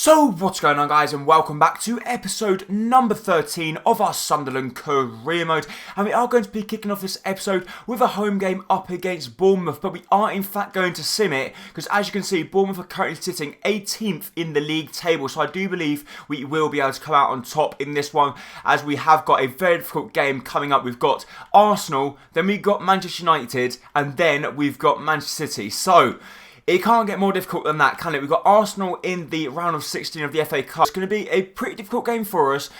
So what's going on, guys, and welcome back to episode number 13 of our Sunderland career mode, and we are going to be kicking off this episode with a home game up against Bournemouth, but we are in fact going to sim it because, as you can see, Bournemouth are currently sitting 18th in the league table, so I do believe we will be able to come out on top in this one, as we have got a very difficult game coming up. We've got Arsenal, then we've got Manchester United, and then we've got Manchester City. So it can't get more difficult than that, can it? We've got Arsenal in the round of 16 of the FA Cup. It's going to be a pretty difficult game for us,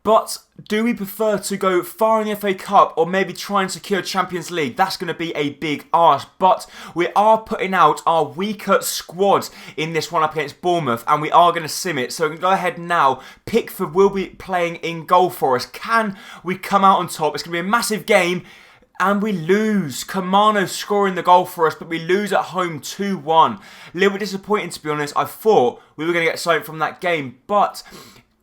but do we prefer to go far in the FA Cup or maybe try and secure Champions League? That's going to be a big ask, but we are putting out our weaker squad in this one up against Bournemouth, and we are going to sim it. So we can go ahead now. Pickford will be playing in goal for us. Can we come out on top? It's going to be a massive game. And we lose. Kamano scoring the goal for us, but we lose at home 2-1. A little bit disappointing, to be honest. I thought we were going to get something from that game, but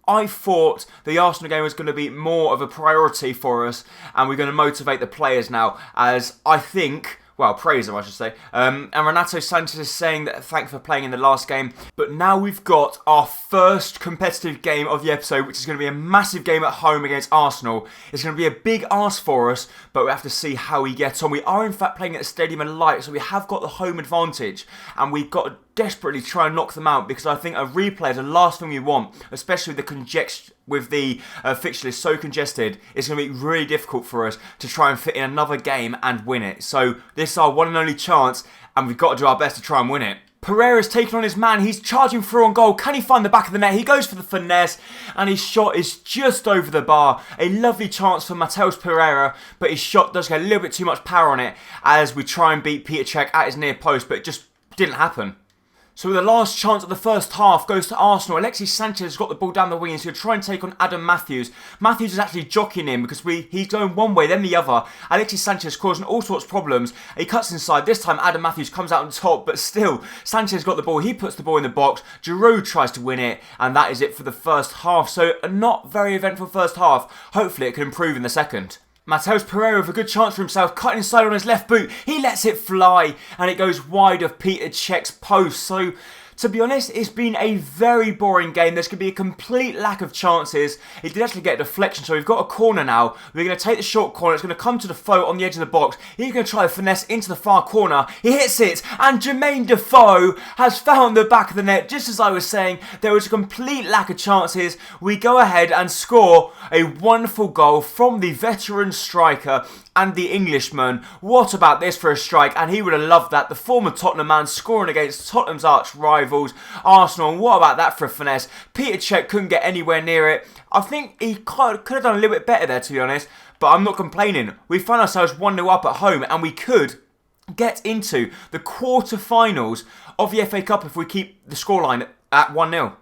I thought the Arsenal game was going to be more of a priority for us, and we're going to motivate the players now, as I think, well, praise them, I should say. And Renato Sanchez is saying that thanks for playing in the last game. But now we've got our first competitive game of the episode, which is going to be a massive game at home against Arsenal. It's going to be a big ask for us, but we have to see how we get on. We are in fact playing at the Stadium of Light, so we have got the home advantage, and we've got to desperately try and knock them out, because I think a replay is the last thing we want, especially with the fixture list so congested. It's going to be really difficult for us to try and fit in another game and win it. So this is our one and only chance, and we've got to do our best to try and win it. Pereira's taking on his man. He's charging through on goal. Can he find the back of the net? He goes for the finesse, and his shot is just over the bar. A lovely chance for Matheus Pereira, but his shot does get a little bit too much power on it as we try and beat Peter Cech at his near post, but it just didn't happen. So the last chance of the first half goes to Arsenal. Alexis Sanchez has got the ball down the wing, and so he'll try and take on Adam Matthews. Matthews is actually jockeying him because he's going one way, then the other. Alexis Sanchez causing all sorts of problems. He cuts inside. This time Adam Matthews comes out on top, but still, Sanchez got the ball. He puts the ball in the box. Giroud tries to win it, and that is it for the first half. So a not very eventful first half. Hopefully it can improve in the second. Matheus Pereira with a good chance for himself, cutting inside on his left boot. He lets it fly, and it goes wide of Peter Cech's post. So, to be honest, it's been a very boring game. There's going to be a complete lack of chances. It did actually get a deflection, so we've got a corner now. We're going to take the short corner. It's going to come to Defoe on the edge of the box. He's going to try to finesse into the far corner. He hits it, and Jermaine Defoe has found the back of the net. Just as I was saying, there was a complete lack of chances. We go ahead and score a wonderful goal from the veteran striker and the Englishman. What about this for a strike? And he would have loved that. The former Tottenham man scoring against Tottenham's arch rivals, Arsenal. And what about that for a finesse? Peter Cech couldn't get anywhere near it. I think he could have done a little bit better there, to be honest, but I'm not complaining. We find ourselves 1-0 up at home, and we could get into the quarter-finals of the FA Cup if we keep the scoreline at 1-0.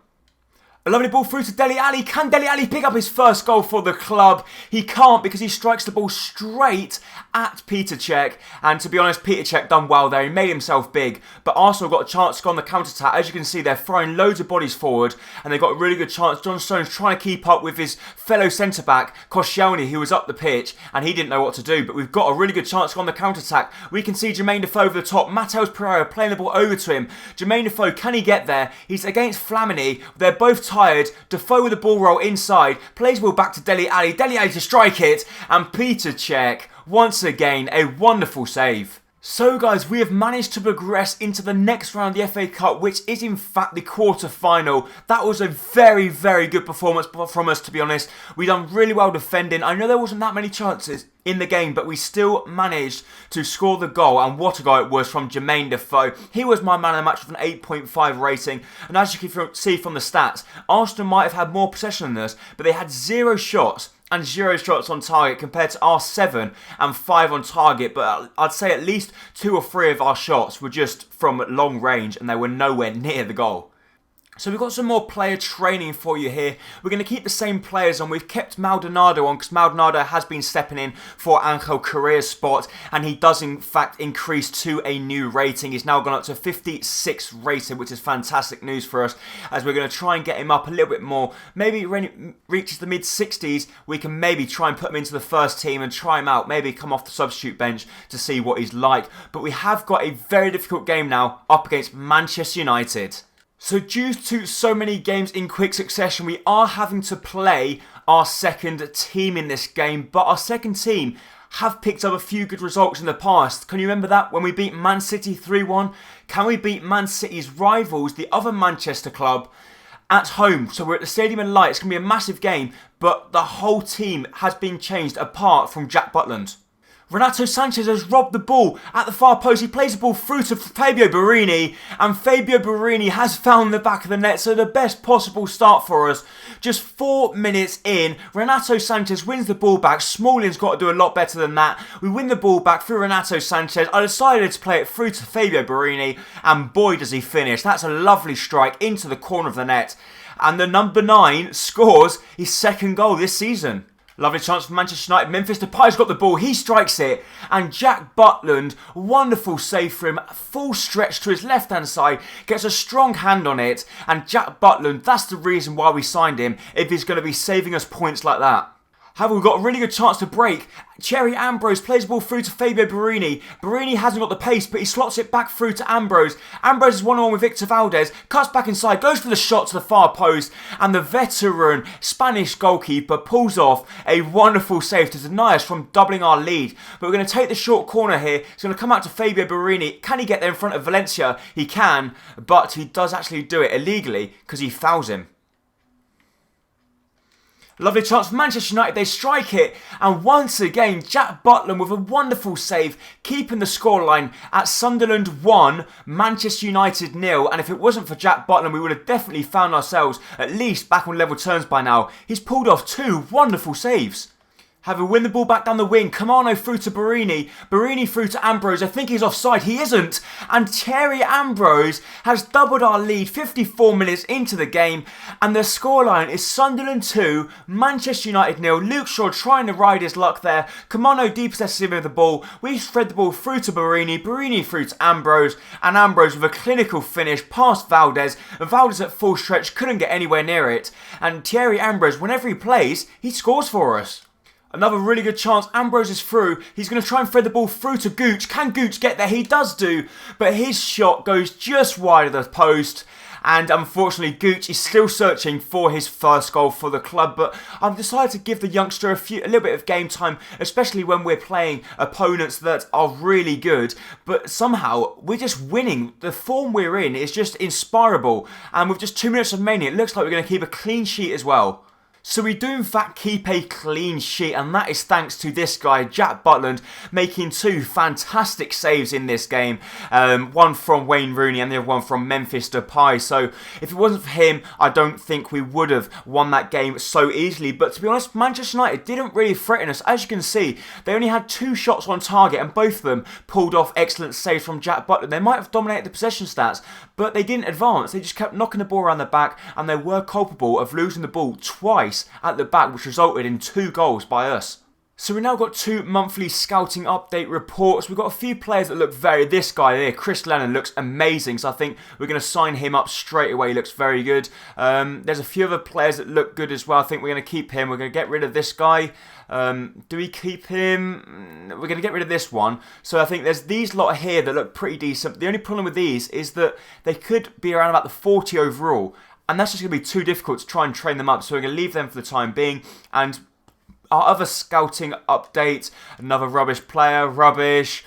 A lovely ball through to Dele Alli. Can Dele Alli pick up his first goal for the club? He can't, because he strikes the ball straight at Peter Cech. And to be honest, Peter Cech done well there. He made himself big. But Arsenal got a chance to go on the counter-attack. As you can see, they're throwing loads of bodies forward, and they've got a really good chance. John Stones trying to keep up with his fellow centre-back, Koscielny, who was up the pitch, and he didn't know what to do. But we've got a really good chance to go on the counter-attack. We can see Jermaine Defoe over the top. Matheus Pereira playing the ball over to him. Jermaine Defoe, can he get there? He's against Flamini. They're both tired. Defoe with the ball roll inside, plays ball back to Dele Alli. Dele Alli to strike it, and Peter Cech, once again, a wonderful save. So guys, we have managed to progress into the next round of the FA Cup, which is in fact the quarter-final. That was a very, very good performance from us, to be honest. We done really well defending. I know there wasn't that many chances in the game, but we still managed to score the goal, and what a goal it was from Jermaine Defoe. He was my man of the match with an 8.5 rating, and as you can see from the stats, Arsenal might have had more possession than us, but they had 0 shots and 0 shots on target compared to our 7 and 5 on target. But I'd say at least 2 or 3 of our shots were just from long range, and they were nowhere near the goal. So we've got some more player training for you here. We're going to keep the same players on. We've kept Maldonado on because Maldonado has been stepping in for Angel Correa's spot, and he does in fact increase to a new rating. He's now gone up to 56 rated, which is fantastic news for us, as we're going to try and get him up a little bit more. Maybe when he reaches the mid-60s, we can maybe try and put him into the first team and try him out. Maybe come off the substitute bench to see what he's like. But we have got a very difficult game now up against Manchester United. So due to so many games in quick succession, we are having to play our second team in this game. But our second team have picked up a few good results in the past. Can you remember that when we beat Man City 3-1? Can we beat Man City's rivals, the other Manchester club, at home? So we're at the Stadium in Light. It's going to be a massive game, but the whole team has been changed apart from Jack Butland. Renato Sanchez has robbed the ball at the far post. He plays the ball through to Fabio Borini, and Fabio Borini has found the back of the net, so the best possible start for us. Just 4 minutes in, Renato Sanchez wins the ball back. Smalling's got to do a lot better than that. We win the ball back through Renato Sanchez. I decided to play it through to Fabio Borini, and boy does he finish. That's a lovely strike into the corner of the net. And the number 9 scores his second goal this season. Lovely chance for Manchester United. Memphis Depay's got the ball. He strikes it. And Jack Butland, wonderful save for him. Full stretch to his left-hand side. Gets a strong hand on it. And Jack Butland, that's the reason why we signed him, if he's going to be saving us points like that. However, we've got a really good chance to break. Thierry Ambrose plays the ball through to Fabio Borini. Borini hasn't got the pace, but he slots it back through to Ambrose. Ambrose is one-on-one with Victor Valdez, cuts back inside, goes for the shot to the far post, and the veteran Spanish goalkeeper pulls off a wonderful save to deny us from doubling our lead. But we're going to take the short corner here. It's going to come out to Fabio Borini. Can he get there in front of Valencia? He can, but he does actually do it illegally because he fouls him. Lovely chance for Manchester United, they strike it, and once again Jack Butland with a wonderful save, keeping the scoreline at Sunderland 1, Manchester United 0, and if it wasn't for Jack Butland we would have definitely found ourselves at least back on level terms by now. He's pulled off 2 wonderful saves. Have a win the ball back down the wing. Kamano through to Borini. Borini through to Ambrose. I think he's offside. He isn't. And Thierry Ambrose has doubled our lead 54 minutes into the game. And the scoreline is Sunderland 2, Manchester United 0. Luke Shaw trying to ride his luck there. Kamano depossesses him of the ball. We spread the ball through to Borini. Borini through to Ambrose. And Ambrose with a clinical finish past Valdez. Valdez at full stretch couldn't get anywhere near it. And Thierry Ambrose, whenever he plays, he scores for us. Another really good chance. Ambrose is through. He's going to try and thread the ball through to Gooch. Can Gooch get there? He does do. But his shot goes just wide of the post. And unfortunately, Gooch is still searching for his first goal for the club. But I've decided to give the youngster a little bit of game time, especially when we're playing opponents that are really good. But somehow, we're just winning. The form we're in is just inspirable. And with just 2 minutes remaining, it looks like we're going to keep a clean sheet as well. So we do in fact keep a clean sheet, and that is thanks to this guy, Jack Butland, making 2 fantastic saves in this game. One from Wayne Rooney and the other one from Memphis Depay. So if it wasn't for him, I don't think we would have won that game so easily. But to be honest, Manchester United didn't really threaten us. As you can see, they only had 2 shots on target, and both of them pulled off excellent saves from Jack Butland. They might have dominated the possession stats, but they didn't advance. They just kept knocking the ball around the back, and they were culpable of losing the ball twice at the back, which resulted in 2 goals by us. So we've now got 2 monthly scouting update reports. We've got a few players that look this guy here, Chris Lennon, looks amazing. So I think we're going to sign him up straight away. He looks very good. There's a few other players that look good as well. I think we're going to keep him. We're going to get rid of this guy. Do we keep him? We're going to get rid of this one. So I think there's these lot here that look pretty decent. The only problem with these is that they could be around about the 40 overall. And that's just going to be too difficult to try and train them up. So we're going to leave them for the time being. And our other scouting update, another rubbish player, rubbish.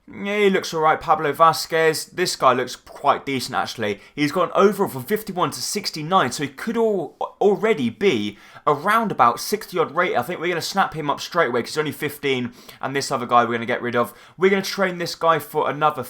Yeah, he looks alright, Pablo Vasquez. This guy looks quite decent actually. He's got an overall from 51 to 69, so he could already be around about 60 odd rate. I think we're going to snap him up straight away because he's only 15, and this other guy we're going to get rid of. We're going to train this guy for another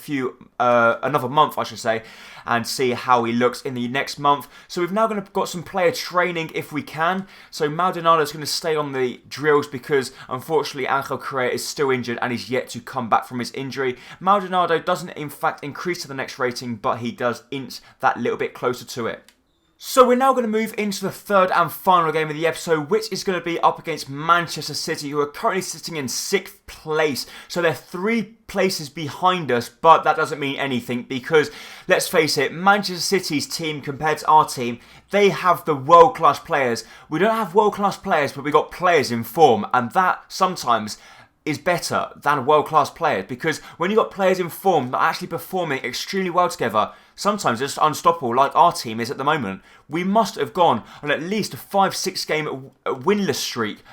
month, I should say, and see how he looks in the next month. So we've now got some player training if we can. So Maldonado is going to stay on the drills because unfortunately Angel Correa is still injured and he's yet to come back from his injury. Maldonado doesn't in fact increase to the next rating, but he does inch that little bit closer to it. So we're now going to move into the third and final game of the episode, which is going to be up against Manchester City, who are currently sitting in 6th place. So they're 3 places behind us, but that doesn't mean anything because, let's face it, Manchester City's team compared to our team, they have the world-class players. We don't have world-class players, but we've got players in form, and that sometimes is better than world-class players, because when you've got players in form that are actually performing extremely well together, sometimes just unstoppable like our team is at the moment. We must have gone on at least a 5-6 game winless streak.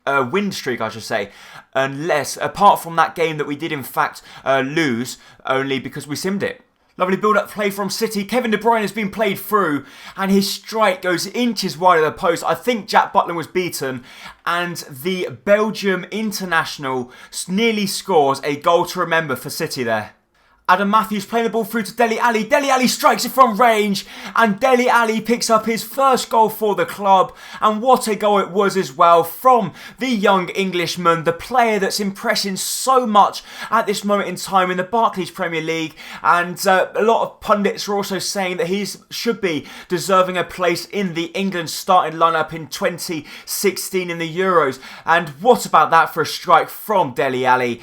Win streak, I should say, unless, apart from that game that we did in fact lose, only because we simmed it. Lovely build-up play from City. Kevin De Bruyne has been played through, and his strike goes inches wide of the post. I think Jack Butland was beaten, and the Belgium international nearly scores a goal to remember for City there. Adam Matthews playing the ball through to Dele Alli. Dele Alli strikes it from range, and Dele Alli picks up his first goal for the club. And what a goal it was as well from the young Englishman, the player that's impressing so much at this moment in time in the Barclays Premier League. And a lot of pundits are also saying that he should be deserving a place in the England starting lineup in 2016 in the Euros. And what about that for a strike from Dele Alli?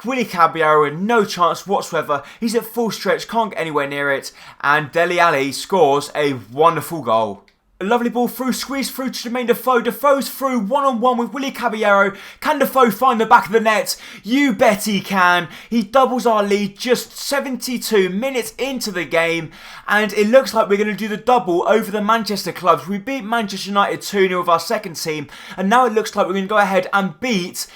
Willy Caballero with no chance whatsoever. He's at full stretch, can't get anywhere near it, and Dele Alli scores a wonderful goal. A lovely ball through, squeezed through to Jermaine Defoe. Defoe's through one-on-one with Willy Caballero. Can Defoe find the back of the net? You bet he can. He doubles our lead just 72 minutes into the game, and it looks like we're going to do the double over the Manchester clubs. We beat Manchester United 2-0 with our second team, and now it looks like we're going to go ahead and beat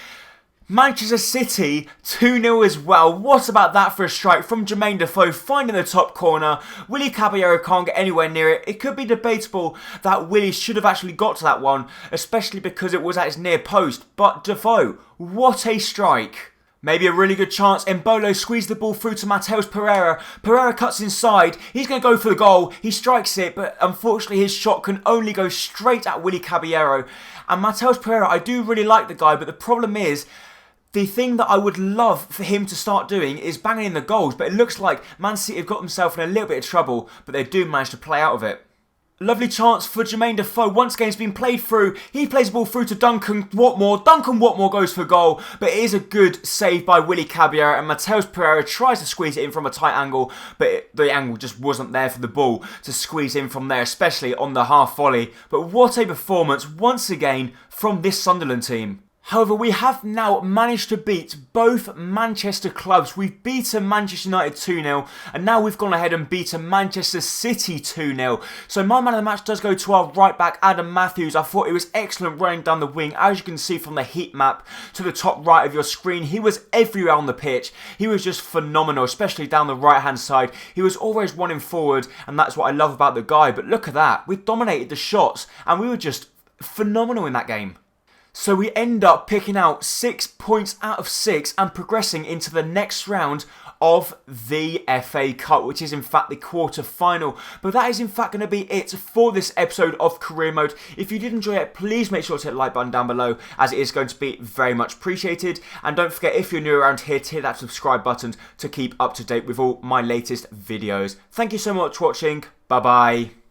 Manchester City 2-0 as well. What about that for a strike from Jermaine Defoe finding the top corner? Willy Caballero can't get anywhere near it. It could be debatable that Willy should have actually got to that one, especially because it was at his near post. But Defoe, what a strike. Maybe a really good chance. Embolo squeezed the ball through to Matheus Pereira. Pereira cuts inside. He's going to go for the goal. He strikes it, but unfortunately his shot can only go straight at Willy Caballero. And Matheus Pereira, I do really like the guy, but the problem is, the thing that I would love for him to start doing is banging in the goals, but it looks like Man City have got themselves in a little bit of trouble, but they do manage to play out of it. Lovely chance for Jermaine Defoe. Once again, it's been played through. He plays the ball through to Duncan Watmore. Duncan Watmore goes for goal, but it is a good save by Willy Caballero, and Matheus Pereira tries to squeeze it in from a tight angle, but the angle just wasn't there for the ball to squeeze in from there, especially on the half volley. But what a performance once again from this Sunderland team. However, we have now managed to beat both Manchester clubs. We've beaten Manchester United 2-0, and now we've gone ahead and beaten Manchester City 2-0. So my man of the match does go to our right back, Adam Matthews. I thought he was excellent running down the wing. As you can see from the heat map to the top right of your screen, he was everywhere on the pitch. He was just phenomenal, especially down the right-hand side. He was always running forward, and that's what I love about the guy. But look at that. We dominated the shots, and we were just phenomenal in that game. So we end up picking out 6 points out of 6 and progressing into the next round of the FA Cup, which is in fact the quarter-final. But that is in fact going to be it for this episode of Career Mode. If you did enjoy it, please make sure to hit the like button down below, as it is going to be very much appreciated. And don't forget, if you're new around here, to hit that subscribe button to keep up to date with all my latest videos. Thank you so much for watching. Bye-bye.